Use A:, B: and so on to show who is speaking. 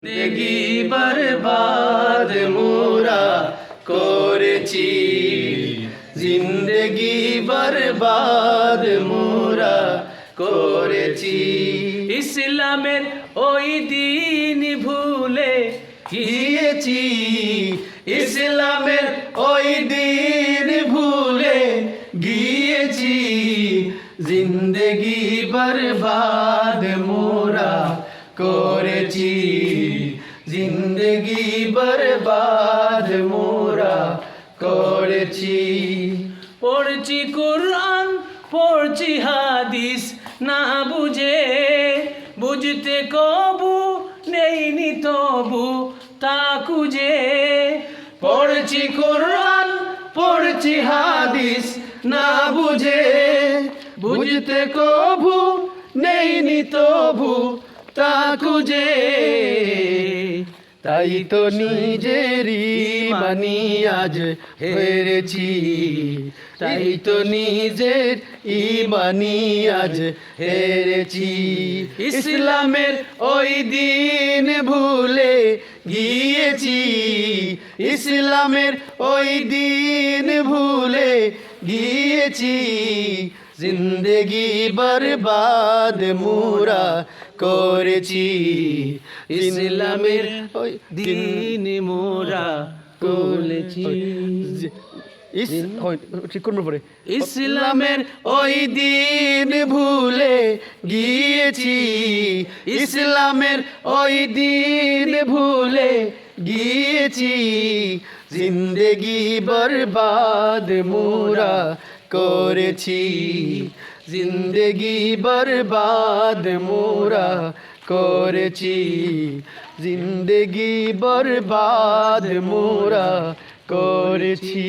A: জিন্দেগি বরবাদ মোরা করেছি, জিন্দেগি বরবাদ মোরা করেছি।
B: ইসলামের ওই দিন ভুলে
A: গিয়েছি, ইসলামের ওই দিন ভুলে গিয়েছি। জিন্দেগি বরবাদ মোরা করেছি, জিন্দেগি বরবাদ মোরা করেছি।
B: পড়ছি কুরআন পড়ছি হাদিস না বুঝে, বুঝতে কবু নেইনি তবু তা খুঁজে।
A: পড়ছি কুরআন পড়ছি হাদিস না বুঝে, বুঝতে কবু নেইনি তবু তা খুঁজে। তাই তো নিজেরই মানি আজ হেরেছি, তাই তো নিজের ইমানি আজ হেরেছি। ইসলামের ওই দিন ভুলে গিয়েছি, ইসলামের ওই দিন ভুলে গিয়েছি। জিন্দেগি বরবাদ মোরা করেছি, ইসলামের ওই
B: দিন মোরা করেছি।
A: ঠিক করবো পরে। ইসলামের ওই দিন ভুলে গিয়েছি, ইসলামের ওই দিন ভুলে গিয়েছি। জিন্দেগি বরবাদ মোরা করেছি, জিন্দেগি বরবাদ মোরা করেছি। জিন্দেগি বরবাদ মোরা করেছি।